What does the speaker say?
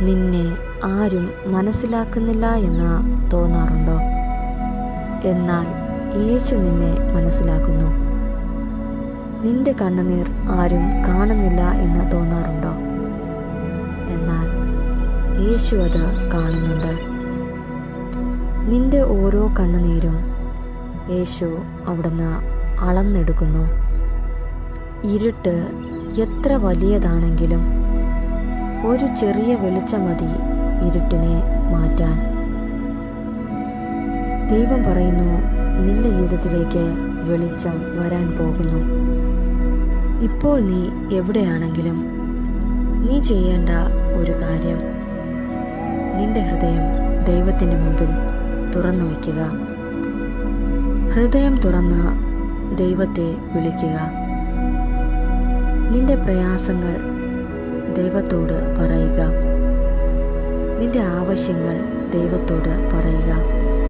നിന്നെ ആരും മനസ്സിലാക്കുന്നില്ല എന്ന് തോന്നാറുണ്ടോ? എന്നാൽ യേശു നിന്നെ മനസ്സിലാക്കുന്നു. നിന്റെ കണ്ണുനീർ ആരും കാണുന്നില്ല എന്ന് തോന്നാറുണ്ടോ? എന്നാൽ യേശു അത് കാണുന്നുണ്ട്. നിന്റെ ഓരോ കണ്ണുനീരും യേശു അവിടുന്ന് അളന്നെടുക്കുന്നു. ഇരുട്ട് എത്ര വലിയതാണെങ്കിലും ഒരു ചെറിയ വെളിച്ചം മതി ഇരുട്ടിനെ മാറ്റാൻ. ദൈവം പറയുന്നു, നിന്റെ ജീവിതത്തിലേക്ക് വെളിച്ചം വരാൻ പോകുന്നു. ഇപ്പോൾ നീ എവിടെയാണെങ്കിലും നീ ചെയ്യേണ്ട ഒരു കാര്യം, നിന്റെ ഹൃദയം ദൈവത്തിൻ്റെ മുമ്പിൽ തുറന്നു വയ്ക്കുക. ഹൃദയം തുറന്ന് ദൈവത്തെ വിളിക്കുക. നിന്റെ പ്രയാസങ്ങൾ ദൈവത്തോട് പറയുക. നിന്റെ ആവശ്യങ്ങൾ ദൈവത്തോട് പറയുക.